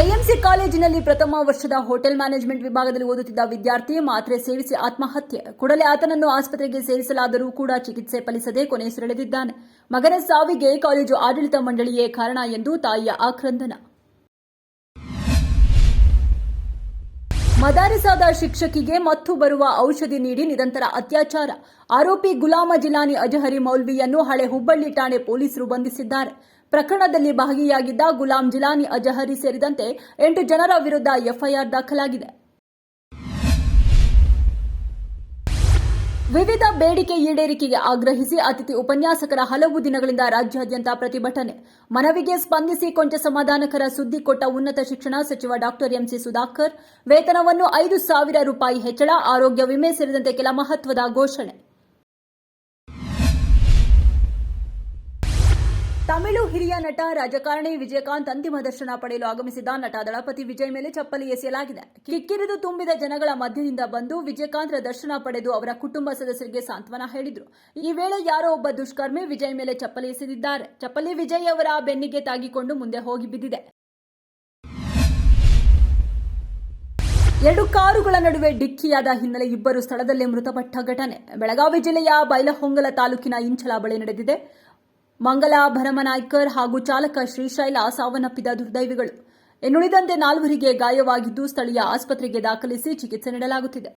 AMC ಕಾಲೇಜಿನಲ್ಲಿ ಪ್ರಥಮ ವರ್ಷದ ಹೋಟೆಲ್ ಮ್ಯಾನೇಜ್ಮೆಂಟ್ ವಿಭಾಗದಲ್ಲಿ ಓದುತ್ತಿದ್ದ ವಿದ್ಯಾರ್ಥಿ ಮಾತ್ರೆ ಸೇವಿಸಿ ಆತ್ಮಹತ್ಯೆ. ಕೂಡಲೇ ಆತನನ್ನು ಆಸ್ಪತ್ರೆಗೆ ಸೇರಿಸಲಾದರೂ ಕೂಡ ಚಿಕಿತ್ಸೆ ಫಲಿಸದೆ ಕೊನೆಯುಸಿರೆಳೆದಿದ್ದಾನೆ. ಮಗನ ಸಾವಿಗೆ ಕಾಲೇಜು ಆಡಳಿತ ಮಂಡಳಿಯೇ ಕಾರಣ ಎಂದು ತಾಯಿಯ ಆಕ್ರಂದನ. ಮದಾರಿಸಾದ ಶಿಕ್ಷಕಿಗೆ ಮತ್ತು ಬರುವ ಔಷಧಿ ನೀಡಿ ನಿರಂತರ ಅತ್ಯಾಚಾರ. ಆರೋಪಿ ಗುಲಾಮ ಜಿಲಾನಿ ಅಜಹರಿ ಮೌಲ್ವಿಯನ್ನು ಹಳೆ ಹುಬ್ಬಳ್ಳಿ ಠಾಣೆ ಪೊಲೀಸರು ಬಂಧಿಸಿದ್ದಾರೆ. ಪ್ರಕರಣದಲ್ಲಿ ಭಾಗಿಯಾಗಿದ್ದ ಗುಲಾಂ ಜಿಲಾನಿ ಅಜಹರಿ ಸೇರಿದಂತೆ 8 ಜನರ ವಿರುದ್ಧ ಎಫ್ಐಆರ್ ದಾಖಲಾಗಿದೆ. ವಿವಿಧ ಬೇಡಿಕೆ ಈಡೇರಿಕೆಗೆ ಆಗ್ರಹಿಸಿ ಅತಿಥಿ ಉಪನ್ಯಾಸಕರ ಹಲವು ದಿನಗಳಿಂದ ರಾಜ್ಯಾದ್ಯಂತ ಪ್ರತಿಭಟನೆ. ಮನವಿಗೆ ಸ್ಪಂದಿಸಿ ಕೊಂಚ ಸಮಾಧಾನಕರ ಸುದ್ದಿ ಕೊಟ್ಟ ಉನ್ನತ ಶಿಕ್ಷಣ ಸಚಿವ ಡಾ ಎಂಸಿ ಸುಧಾಕರ್. ವೇತನವನ್ನು 5,000 ರೂಪಾಯಿ ಹೆಚ್ಚಳ, ಆರೋಗ್ಯ ವಿಮೆ ಸೇರಿದಂತೆ ಕೆಲ ಮಹತ್ವದ ಘೋಷಣೆ. ತಮಿಳು ಹಿರಿಯ ನಟ ರಾಜಕಾರಣಿ ವಿಜಯಕಾಂತ್ ಅಂತಿಮ ದರ್ಶನ ಪಡೆಯಲು ಆಗಮಿಸಿದ ನಟ ದಳಪತಿ ವಿಜಯ್ ಮೇಲೆ ಚಪ್ಪಲಿ ಎಸೆಯಲಾಗಿದೆ. ಕಿಕ್ಕಿರಿದು ತುಂಬಿದ ಜನಗಳ ಮಧ್ಯದಿಂದ ಬಂದು ವಿಜಯಕಾಂತ್ರ ದರ್ಶನ ಪಡೆದು ಅವರ ಕುಟುಂಬ ಸದಸ್ಯರಿಗೆ ಸಾಂತ್ವನ ಹೇಳಿದರು. ಈ ವೇಳೆ ಯಾರೋ ಒಬ್ಬ ದುಷ್ಕರ್ಮಿ ವಿಜಯ್ ಮೇಲೆ ಚಪ್ಪಲಿ ಎಸೆದಿದ್ದಾರೆ. ಚಪ್ಪಲಿ ವಿಜಯ್ ಅವರ ಬೆನ್ನಿಗೆ ತಾಗಿಕೊಂಡು ಮುಂದೆ ಹೋಗಿ ಬಿದ್ದಿದೆ. 2 ಕಾರುಗಳ ನಡುವೆ ಡಿಕ್ಕಿಯಾದ ಹಿನ್ನೆಲೆ ಇಬ್ಬರು ಸ್ಥಳದಲ್ಲೇ ಮೃತಪಟ್ಟ ಘಟನೆ ಬೆಳಗಾವಿ ಜಿಲ್ಲೆಯ ಬೈಲಹೊಂಗಲ ತಾಲೂಕಿನ ಇಂಚಲ ಬಳಿ ನಡೆದಿದೆ. ಮಂಗಲ ಭರಮನಾಯ್ಕರ್ ಹಾಗೂ ಚಾಲಕ ಶ್ರೀಶೈಲ ಸಾವನ್ನಪ್ಪಿದ ದುರ್ದೈವಿಗಳು. ಇನ್ನುಳಿದಂತೆ 4 ಗಾಯವಾಗಿದ್ದು ಸ್ಥಳೀಯ ಆಸ್ಪತ್ರೆಗೆ ದಾಖಲಿಸಿ ಚಿಕಿತ್ಸೆ ನೀಡಲಾಗುತ್ತಿದೆ.